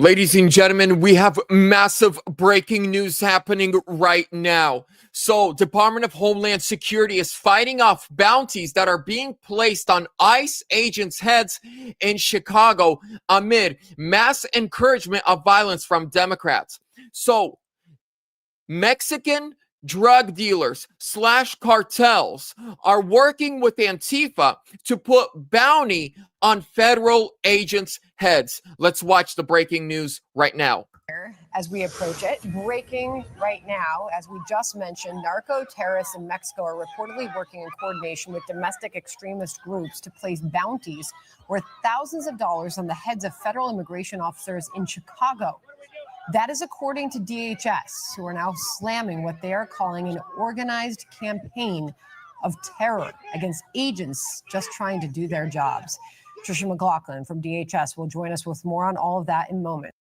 Ladies and gentlemen, we have massive breaking news happening right now. So, Department of Homeland Security is fighting off bounties that are being placed on ICE agents' heads in Chicago amid mass encouragement of violence from Democrats. So, Mexican drug dealers / cartels are working with Antifa to put bounty on federal agents' heads. Let's watch the breaking news right now. As we approach it, breaking right now, as we just mentioned, narco terrorists in Mexico are reportedly working in coordination with domestic extremist groups to place bounties worth thousands of dollars on the heads of federal immigration officers in Chicago. That is according to DHS, who are now slamming what they are calling an organized campaign of terror against agents just trying to do their jobs. Trisha McLaughlin from DHS will join us with more on all of that in a moment.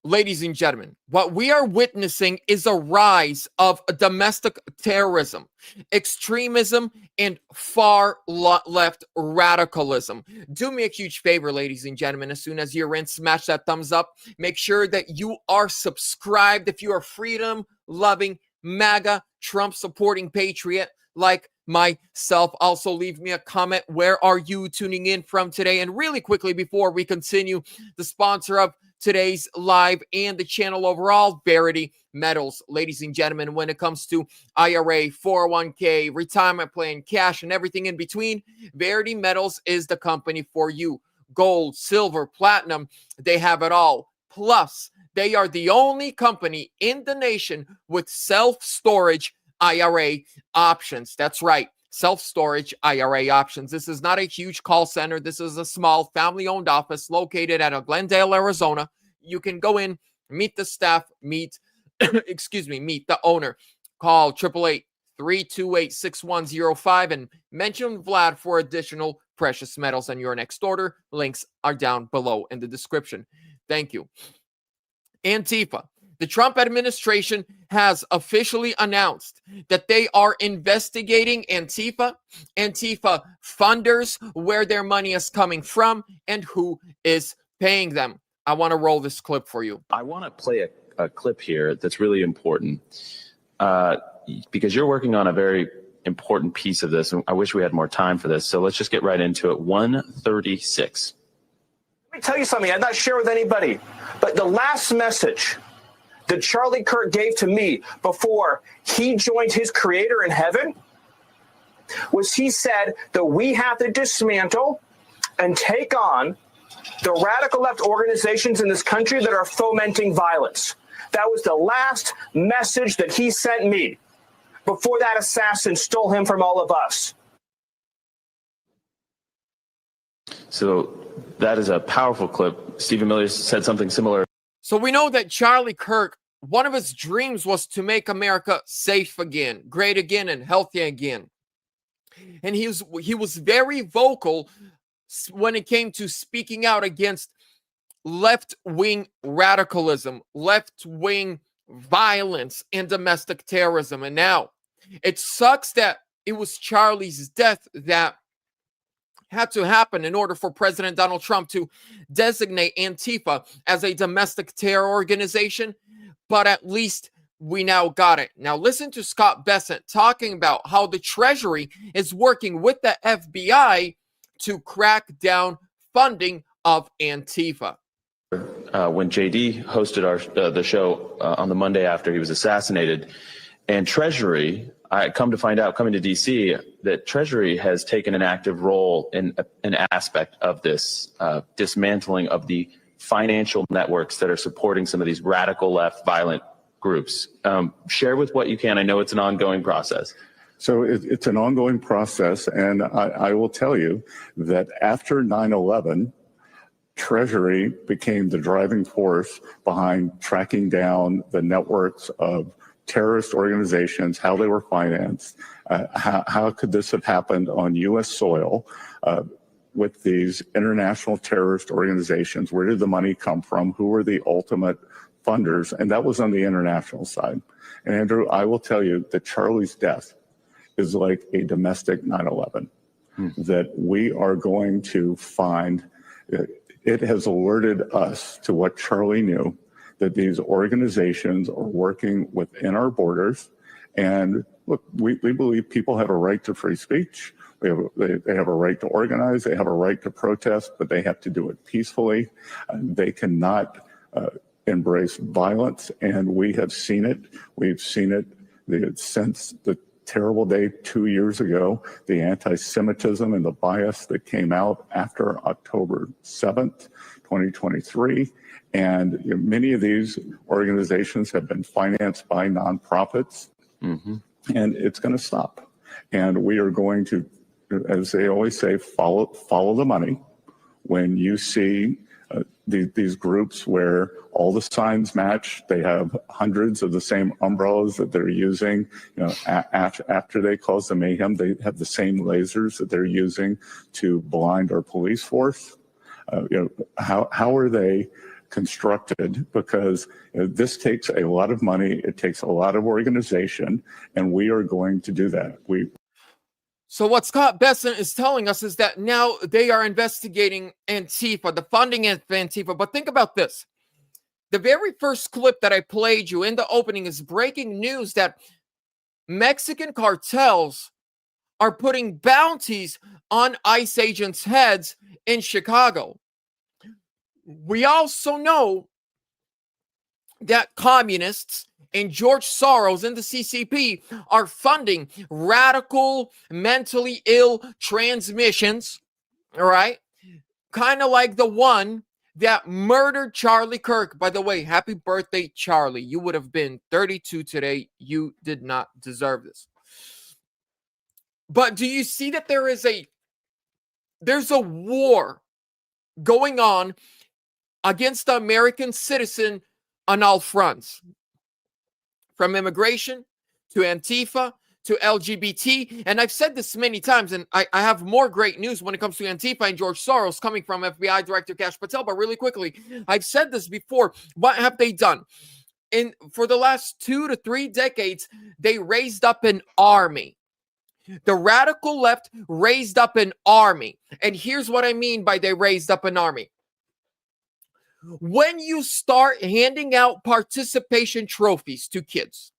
Ladies and gentlemen, what we are witnessing is a rise of domestic terrorism, extremism, and far left radicalism. Do me a huge favor, ladies and gentlemen. As soon as you're in, smash that thumbs up. Make sure that you are subscribed if you are freedom-loving, MAGA, Trump-supporting patriot like myself. Also, leave me a comment. Where are you tuning in from today? And really quickly, before we continue, the sponsor of today's live and the channel overall, Verity Metals. Ladies and gentlemen, when it comes to IRA, 401k, retirement plan, cash, and everything in between, Verity Metals is the company for you. Gold, silver, platinum, they have it all. Plus, they are the only company in the nation with self-storage IRA options. That's right. Self-storage IRA options. This is not a huge call center. This is a small family-owned office located at Glendale, Arizona. You can go in, meet the staff, meet the owner. Call 888-328-6105 and mention Vlad for additional precious metals on your next order. Links are down below in the description. Thank you. Antifa. The Trump administration has officially announced that they are investigating Antifa funders, where their money is coming from, and who is paying them. I want to roll this clip for you. I want to play a clip here that's really important because you're working on a very important piece of this, and I wish we had more time for this. So let's just get right into it. 1:36. Let me tell you something I'd not share with anybody, but the last message that Charlie Kirk gave to me before he joined his creator in heaven was he said that we have to dismantle and take on the radical left organizations in this country that are fomenting violence. That was the last message that he sent me before that assassin stole him from all of us. So that is a powerful clip. Stephen Miller said something similar. So we know that Charlie Kirk, one of his dreams was to make America safe again, great again, and healthy again. And he was very vocal when it came to speaking out against left-wing radicalism, left-wing violence, and domestic terrorism. And now it sucks that it was Charlie's death that had to happen in order for President Donald Trump to designate Antifa as a domestic terror organization, but at least we now got it. Now listen to Scott Bessent talking about how the Treasury is working with the FBI to crack down funding of Antifa. When JD hosted the show on the Monday after he was assassinated, and Treasury, I come to find out, coming to DC, that Treasury has taken an active role in an aspect of this dismantling of the financial networks that are supporting some of these radical left violent groups. Share with what you can. I know it's an ongoing process. So it's an ongoing process, and I will tell you that after 9/11, Treasury became the driving force behind tracking down the networks of terrorist organizations, how they were financed, how could this have happened on U.S. soil with these international terrorist organizations? Where did the money come from? Who were the ultimate funders? And that was on the international side. And Andrew, I will tell you that Charlie's death is like a domestic 9/11, that we are going to find it has alerted us to what Charlie knew, that these organizations are working within our borders. And look, we believe people have a right to free speech. They have a right to organize. They have a right to protest, but they have to do it peacefully. They cannot embrace violence, and we have seen it. We've seen it since the terrible day 2 years ago, the anti-Semitism and the bias that came out after October 7th, 2023. And many of these organizations have been financed by nonprofits, and it's going to stop. And we are going to, as they always say, follow the money. When you see these groups where all the signs match, they have hundreds of the same umbrellas that they're using. After they cause the mayhem, they have the same lasers that they're using to blind our police force. How are they constructed? Because this takes a lot of money, it takes a lot of organization, and we are going to do that. So what Scott Besson is telling us is that now they are investigating Antifa, the funding of Antifa. But think about this. The very first clip that I played you in the opening is breaking news that Mexican cartels are putting bounties on ICE agents' heads in Chicago. We also know that communists and George Soros and the CCP are funding radical, mentally ill transmissions, all right? Kind of like the one that murdered Charlie Kirk. By the way, happy birthday, Charlie. You would have been 32 today. You did not deserve this. But do you see that there's a war going on against the American citizen on all fronts? From immigration to Antifa to LGBT. And I've said this many times, and I have more great news when it comes to Antifa and George Soros coming from FBI Director Kash Patel. But really quickly, I've said this before. What have they done? For the last 2 to 3 decades, they raised up an army. The radical left raised up an army. And here's what I mean by they raised up an army. When you start handing out participation trophies to kids,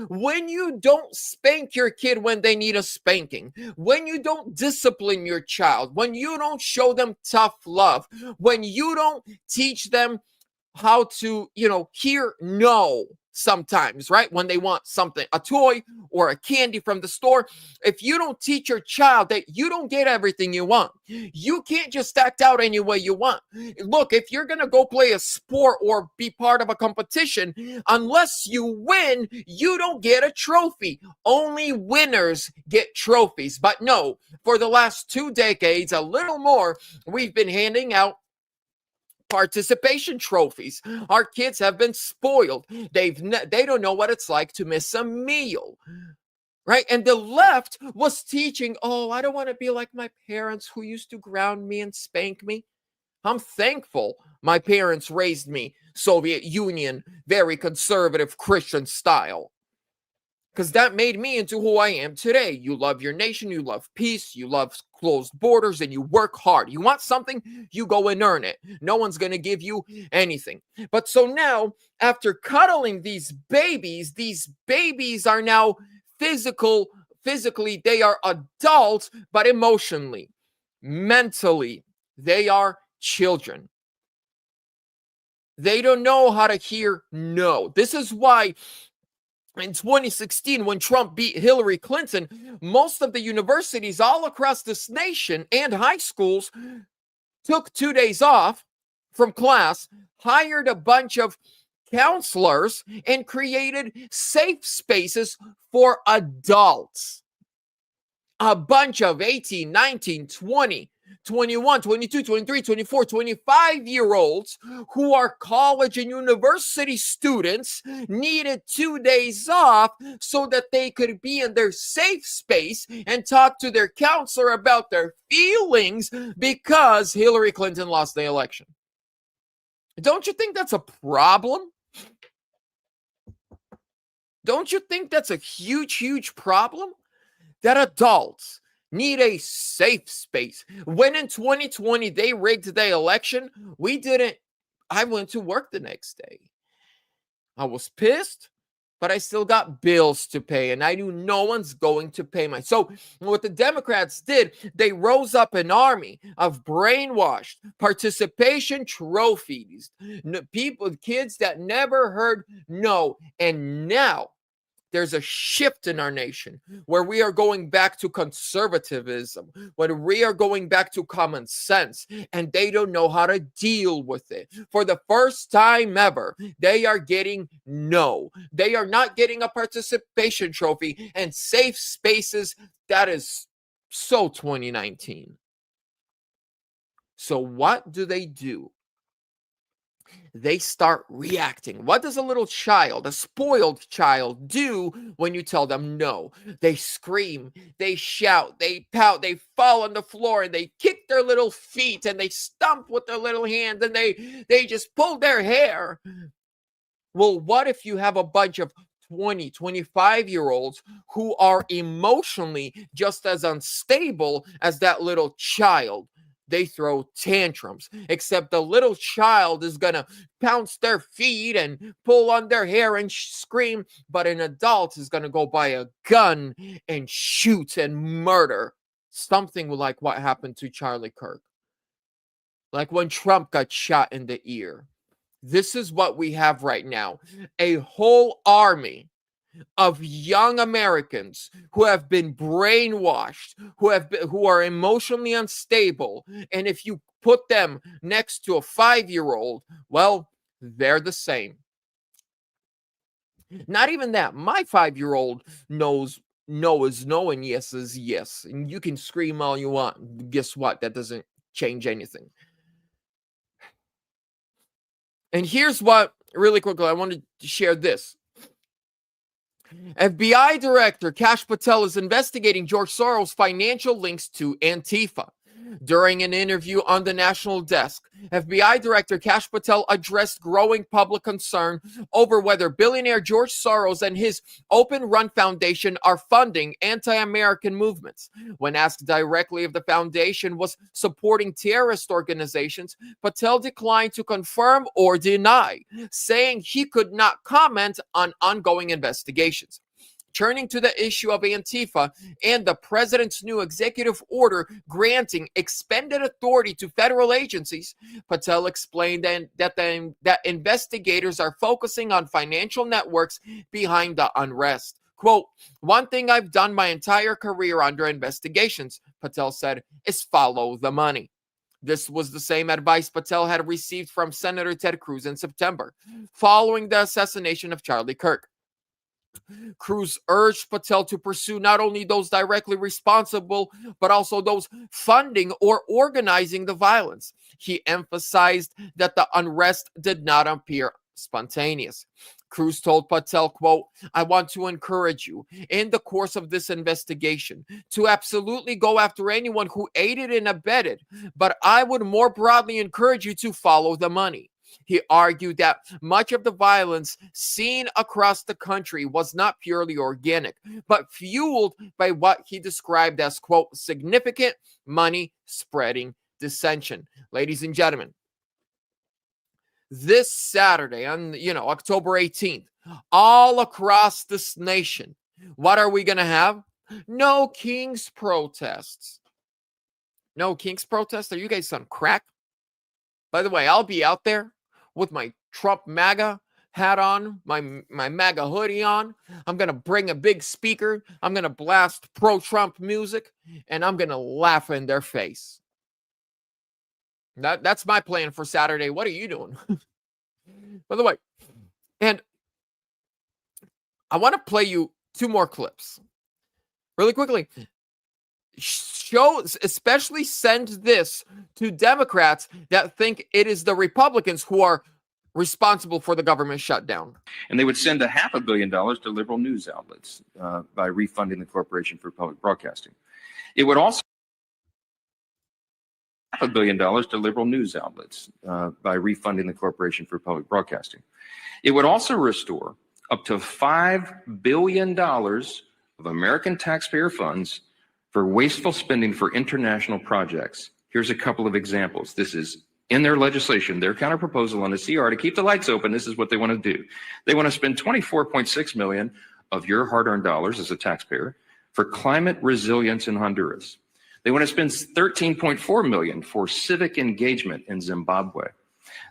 when you don't spank your kid when they need a spanking, when you don't discipline your child, when you don't show them tough love, when you don't teach them how to, hear no sometimes, right? When they want something, a toy or a candy from the store, if you don't teach your child that you don't get everything you want, you can't just act out any way you want. Look, if you're going to go play a sport or be part of a competition, unless you win, you don't get a trophy. Only winners get trophies. But no, for the last 2 decades, a little more, we've been handing out participation trophies. Our kids have been spoiled. They don't know what it's like to miss a meal, right? And the left was teaching, I don't want to be like my parents who used to ground me and spank me. I'm thankful my parents raised me Soviet Union, very conservative Christian style, because that made me into who I am today. You love your nation, you love peace, you love closed borders, and you work hard. You want something, you go and earn it. No one's going to give you anything. But so now, after cuddling these babies are now physically, they are adults, but emotionally, mentally, they are children. They don't know how to hear no. This is why in 2016, when Trump beat Hillary Clinton, most of the universities all across this nation and high schools took 2 days off from class, hired a bunch of counselors, and created safe spaces for adults. A bunch of 18, 19, 20, 21, 22, 23, 24, 25-year-olds who are college and university students needed 2 days off so that they could be in their safe space and talk to their counselor about their feelings because Hillary Clinton lost the election. Don't you think that's a problem? Don't you think that's a huge, huge problem? That adults need a safe space. When in 2020 they rigged the election, we didn't. I went to work the next day. I was pissed, but I still got bills to pay, and I knew no one's going to pay my. So what the Democrats did, they rose up an army of brainwashed participation trophies, people, kids that never heard no, and now there's a shift in our nation where we are going back to conservatism, where we are going back to common sense, and they don't know how to deal with it. For the first time ever, they are getting no. They are not getting a participation trophy and safe spaces. That is so 2019. So what do? They start reacting. What does a little child, a spoiled child, do when you tell them no? They scream, they shout, they pout, they fall on the floor, and they kick their little feet, and they stomp with their little hands, and they just pull their hair. Well, what if you have a bunch of 20, 25-year-olds who are emotionally just as unstable as that little child? They throw tantrums, except the little child is going to pounce their feet and pull on their hair and scream, but an adult is going to go buy a gun and shoot and murder. Something like what happened to Charlie Kirk. Like when Trump got shot in the ear. This is what we have right now. A whole army of young Americans who have been brainwashed, who are emotionally unstable, and if you put them next to a 5-year-old, well, they're the same. Not even that. My 5-year-old knows no is no and yes is yes, and you can scream all you want. Guess what? That doesn't change anything. And here's what, really quickly, I wanted to share this. FBI Director Kash Patel is investigating George Soros' financial links to Antifa. During an interview on the National Desk, FBI Director Kash Patel addressed growing public concern over whether billionaire George Soros and his Open Run Foundation are funding anti-American movements. When asked directly if the foundation was supporting terrorist organizations, Patel declined to confirm or deny, saying he could not comment on ongoing investigations. Turning to the issue of Antifa and the president's new executive order granting expanded authority to federal agencies, Patel explained that investigators are focusing on financial networks behind the unrest. Quote, "One thing I've done my entire career under investigations," Patel said, "is follow the money." This was the same advice Patel had received from Senator Ted Cruz in September, following the assassination of Charlie Kirk. Cruz urged Patel to pursue not only those directly responsible, but also those funding or organizing the violence. He emphasized that the unrest did not appear spontaneous. Cruz told Patel, quote, "I want to encourage you in the course of this investigation to absolutely go after anyone who aided and abetted, but I would more broadly encourage you to follow the money." He argued that much of the violence seen across the country was not purely organic, but fueled by what he described as, quote, "significant money spreading dissension." Ladies and gentlemen, this Saturday, on October 18th, all across this nation, what are we going to have? No King's protests. No King's protests? Are you guys on crack? By the way, I'll be out there with my Trump MAGA hat on, my MAGA hoodie on. I'm going to bring a big speaker. I'm going to blast pro-Trump music, and I'm going to laugh in their face. That's my plan for Saturday. What are you doing? By the way, and I want to play you 2 more clips really quickly. Especially send this to Democrats that think it is the Republicans who are responsible for the government shutdown. And they would send $500 million to liberal news outlets by refunding the Corporation for Public Broadcasting. It would also $500 million to liberal news outlets by refunding the Corporation for Public Broadcasting. It would also restore up to $5 billion of American taxpayer funds for wasteful spending for international projects. Here's a couple of examples. This is in their legislation, their counterproposal on the CR to keep the lights open. This is what they want to do. They want to spend $24.6 million of your hard-earned dollars as a taxpayer for climate resilience in Honduras. They want to spend $13.4 million for civic engagement in Zimbabwe.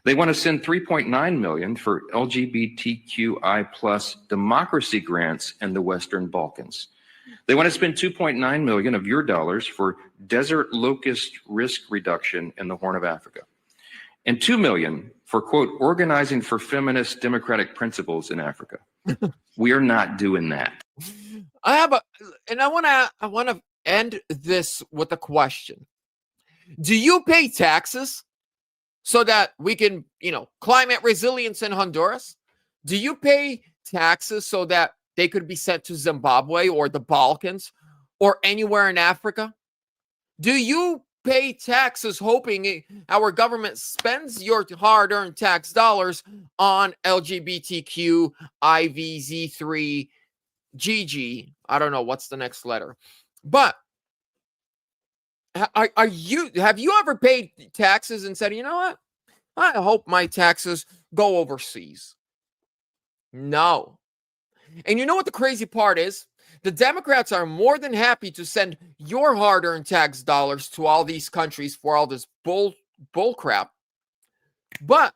They want to send $3.9 million for LGBTQI plus democracy grants in the Western Balkans. They want to spend $2.9 million of your dollars for desert locust risk reduction in the Horn of Africa. And $2 million for, quote, organizing for feminist democratic principles in Africa. We are not doing that. I want to end this with a question. Do you pay taxes so that we can, climate resilience in Honduras? Do you pay taxes so that they could be sent to Zimbabwe or the Balkans or anywhere in Africa? Do you pay taxes hoping our government spends your hard-earned tax dollars on LGBTQ, IVZ3, GG? I don't know what's the next letter. But have you ever paid taxes and said, you know what? I hope my taxes go overseas. No. And you know what the crazy part is? The Democrats are more than happy to send your hard-earned tax dollars to all these countries for all this bull crap. But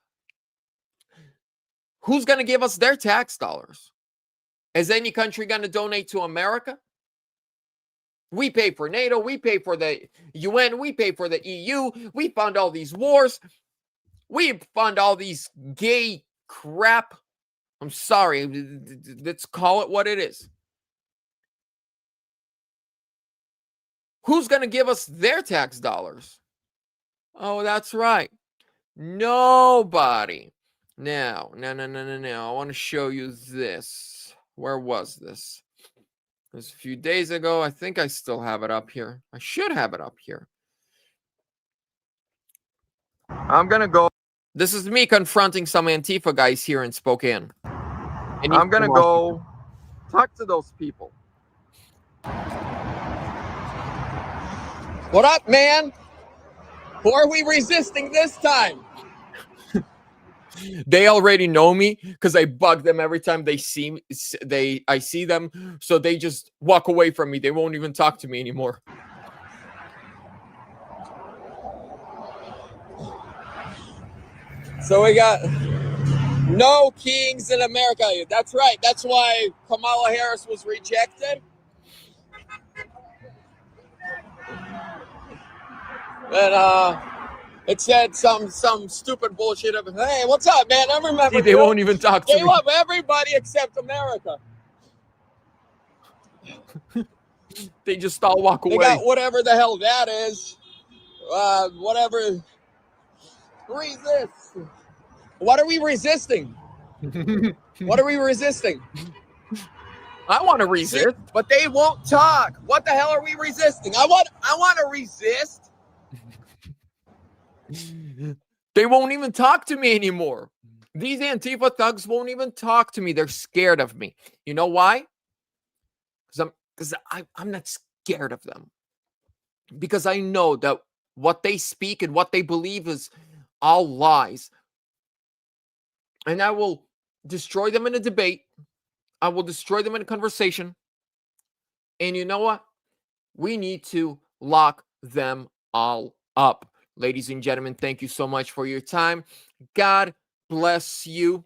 who's going to give us their tax dollars? Is any country going to donate to America? We pay for NATO. We pay for the UN. We pay for the EU. We fund all these wars. We fund all these gay crap. I'm sorry. Let's call it what it is. Who's going to give us their tax dollars? Oh, that's right. Nobody. Now. I want to show you this. Where was this? It was a few days ago. I think I still have it up here. I should have it up here. I'm going to go. This is me confronting some Antifa guys here in Spokane. And I'm going to go talk to those people. What up, man? Who are we resisting this time? They already know me because I bug them every time I see them. So they just walk away from me. They won't even talk to me anymore. So we got no kings in America. That's right. That's why Kamala Harris was rejected. And it said some stupid bullshit of, hey, what's up, man? I remember. They won't even talk to me. They love everybody except America. They just all walk away. They got whatever the hell that is. Whatever. Resist. What are we resisting? What are we resisting? I want to resist, but they won't talk. What the hell are we resisting? I want to resist. They won't even talk to me anymore. These Antifa thugs won't even talk to me. They're scared of me. You know why? Because I'm not scared of them. Because I know that what they speak and what they believe is all lies. And I will destroy them in a debate. I will destroy them in a conversation. And you know what? We need to lock them all up. Ladies and gentlemen, thank you so much for your time. God bless you.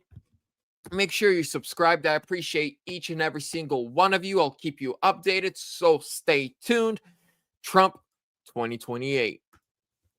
Make sure you subscribe. I appreciate each and every single one of you. I'll keep you updated, so stay tuned. Trump 2028.